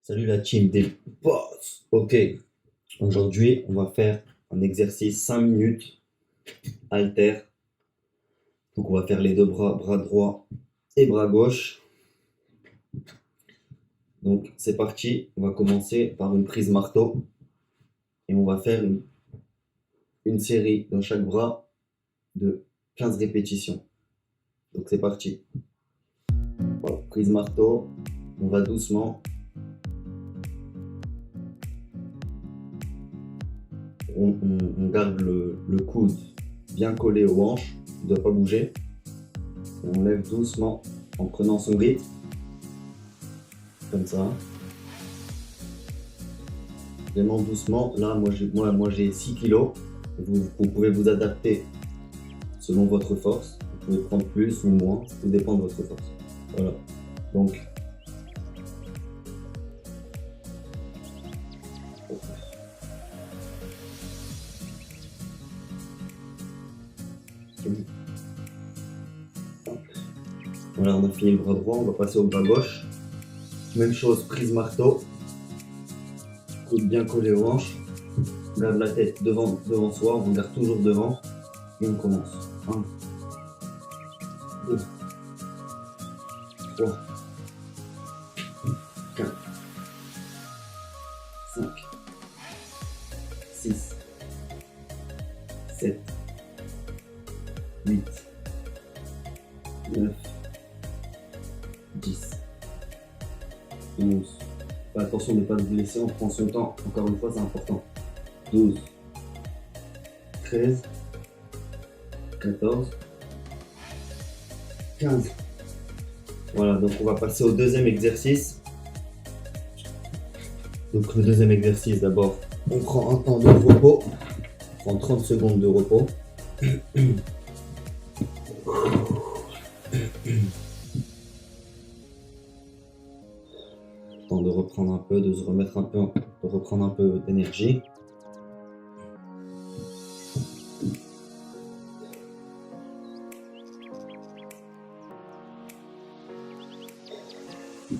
Salut la team des boss. Ok, aujourd'hui on va faire un exercice 5 minutes halter. Donc on va faire les deux bras, bras droit et bras gauche. Donc c'est parti, on va commencer par une prise marteau et on va faire une série dans chaque bras de 15 répétitions. Donc c'est parti. Voilà, prise marteau, on va doucement. On garde le coude bien collé aux hanches, il ne doit pas bouger. Et on lève doucement en prenant son rythme, comme ça. Vraiment doucement. Là, moi j'ai 6 kilos. Vous pouvez vous adapter selon votre force. Vous pouvez prendre plus ou moins, tout dépend de votre force. Voilà. Donc, voilà, on a fini le bras droit, on va passer au bras gauche. Même chose, prise marteau. Coude bien collé aux hanches. On garde la tête devant soi, on regarde toujours devant. Et on commence. 1, 2, 3, 4, 5, 6, 7, 8, 9, 10, 11. Faites attention de ne pas se blesser, on prend son temps. Encore une fois, c'est important. 12, 13, 14, 15. Voilà, donc on va passer au deuxième exercice. Donc le deuxième exercice, d'abord, on prend un temps de repos. On prend 30 secondes de repos. Temps de reprendre un peu, de se remettre un peu, de reprendre un peu d'énergie.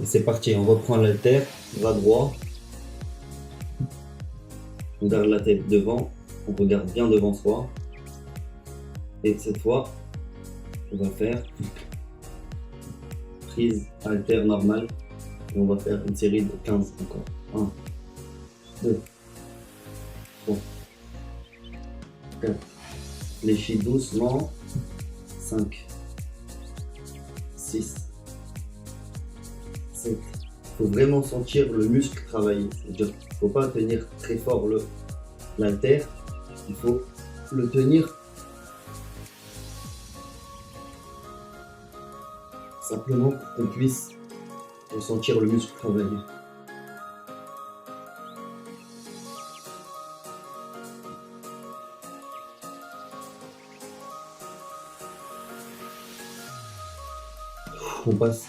Et c'est parti, on reprend l'haltère, bras droit. On garde la tête devant, on regarde bien devant soi. Et cette fois, on va faire prise haltère normale. Et on va faire une série de 15 encore. 1, 2, 3, 4. Fléchis doucement. 5, 6, 7. Il faut vraiment sentir le muscle travailler. C'est-à-dire qu'il ne faut pas tenir très fort l'haltère. Il faut le tenir simplement pour qu'on puisse ressentir le muscle travailler. On passe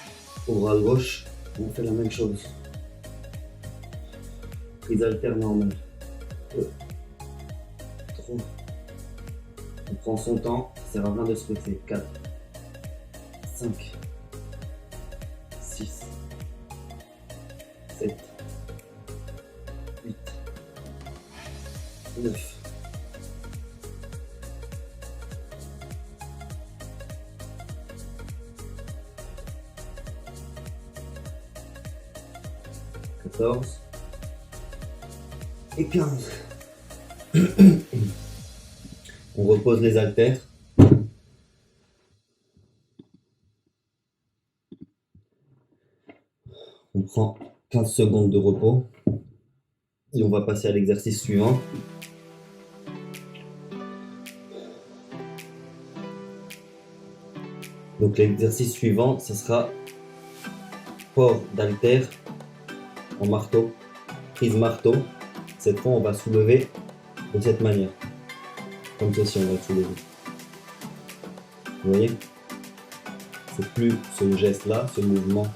au bras gauche, on fait la même chose. Prise haltère normale. 2, 3. On prend son temps, ça sert à rien de se presser. 4, 5, 6, 7, 8, 9. 14 et 15. On repose les haltères. On prend 15 secondes de repos. Et on va passer à l'exercice suivant. Donc l'exercice suivant, ce sera port d'haltère en marteau, prise marteau. Cette fois, on va soulever de cette manière. Comme ceci, on va soulever. Vous voyez? C'est plus ce geste-là, ce mouvement,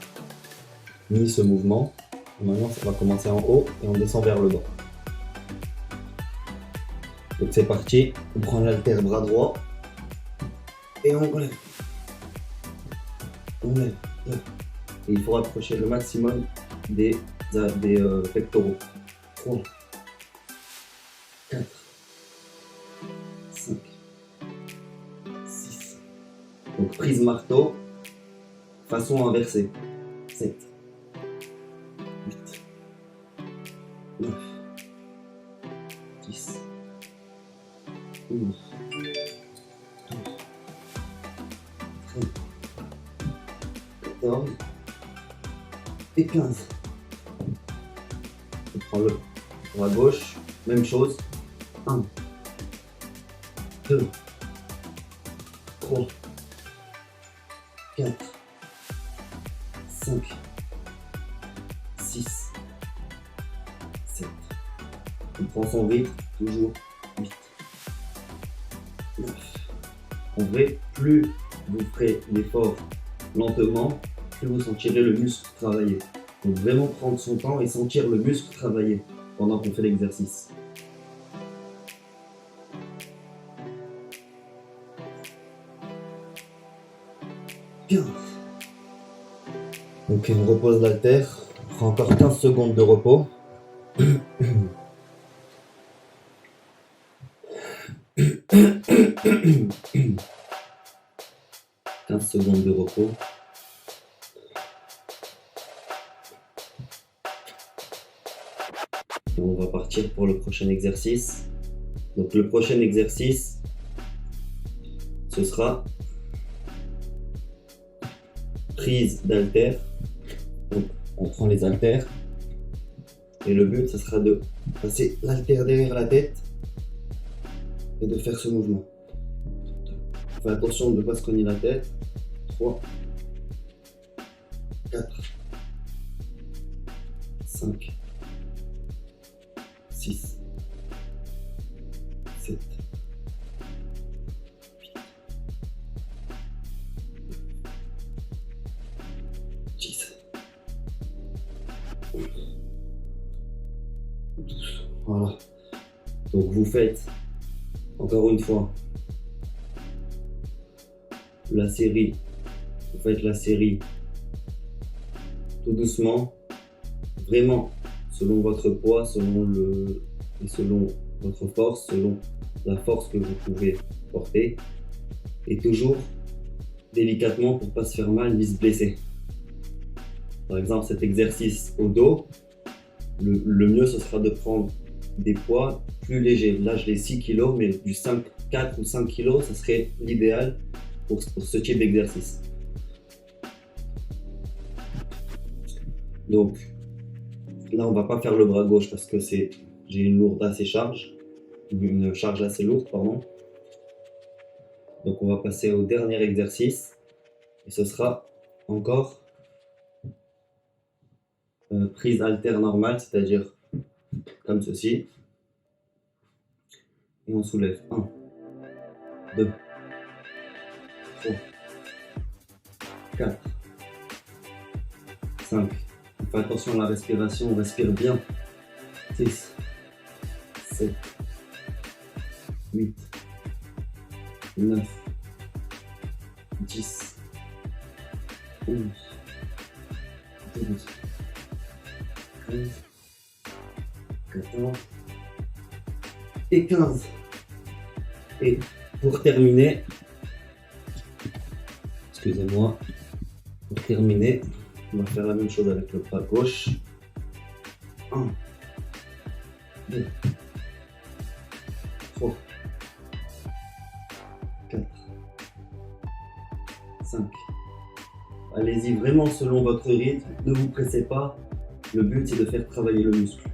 ni ce mouvement. Et maintenant, ça va commencer en haut et on descend vers le bas. Donc c'est parti. On prend l'haltère bras droit et on lève. On lève. Et il faut rapprocher le maximum des pectoraux. 3, 4, 5, 6. Donc prise marteau, façon inversée. 7, 8, 9, 10, 11, 12, 13, 14 et 15. On prend le pour la gauche, même chose. 1, 2, 3, 4, 5, 6, 7. On prend son rythme, toujours 8, 9. En vrai, plus vous ferez l'effort lentement, plus vous sentirez le muscle travailler. Donc vraiment prendre son temps et sentir le muscle travailler pendant qu'on fait l'exercice. Bien. Ok, on repose l'haltère. On prend encore 15 secondes de repos. 15 secondes de repos. Et on va partir pour le prochain exercice. Donc le prochain exercice, ce sera prise d'haltère. Donc on prend les haltères et le but, ce sera de passer l'haltère derrière la tête et de faire ce mouvement. Fais attention de ne pas se cogner la tête. 3, 4, 5, 6, 7, 8, 10, 11, 12. Voilà. Donc vous faites encore une fois la série. Vous faites la série tout doucement, vraiment selon votre poids, selon votre force, selon la force que vous pouvez porter, et toujours délicatement pour pas se faire mal ni se blesser. Par exemple, cet exercice au dos, le mieux ce sera de prendre des poids plus légers. Là, je l'ai 6 kg, mais du 4 ou 5 kg, ça serait l'idéal pour ce type d'exercice. Donc là, on va pas faire le bras gauche parce que j'ai une charge assez lourde, pardon. Donc on va passer au dernier exercice et ce sera encore prise haltère normale, c'est-à-dire comme ceci. Et on soulève 1, 2, 3, 4, 5. On fait attention à la respiration, on respire bien. 6, 7, 8, 9, 10, 11, 12, 13, 14 et 15. Et pour terminer, excusez-moi, pour terminer, on va faire la même chose avec le bras gauche. 1, 2, 3, 4, 5. Allez-y vraiment selon votre rythme, ne vous pressez pas. Le but c'est de faire travailler le muscle.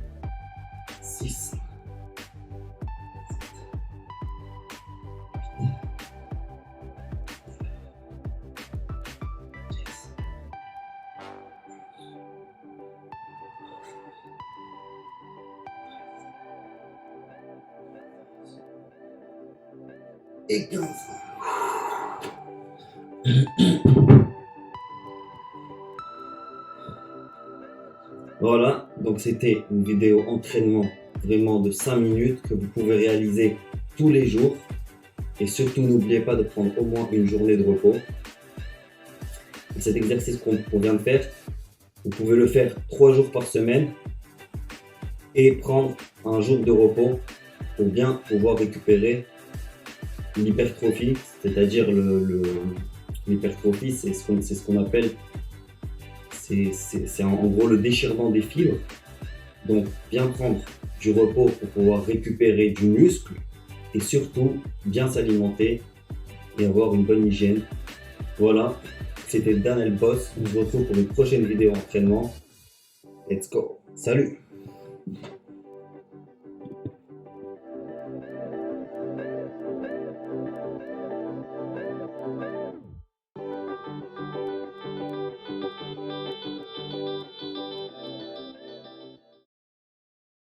6, 7, 8, 10 et 15. Voilà, donc c'était une vidéo entraînement vraiment de 5 minutes que vous pouvez réaliser tous les jours. Et surtout, n'oubliez pas de prendre au moins une journée de repos. Et cet exercice qu'on vient de faire, Vous pouvez le faire 3 jours par semaine et prendre un jour de repos pour bien pouvoir récupérer l'hypertrophie, c'est-à-dire l'hypertrophie, c'est ce qu'on appelle, c'est en gros le déchirement des fibres. Donc bien prendre du repos pour pouvoir récupérer du muscle et surtout bien s'alimenter et avoir une bonne hygiène. Voilà, c'était Daniel Boss. On se retrouve pour une prochaine vidéo entraînement. Let's go. Salut!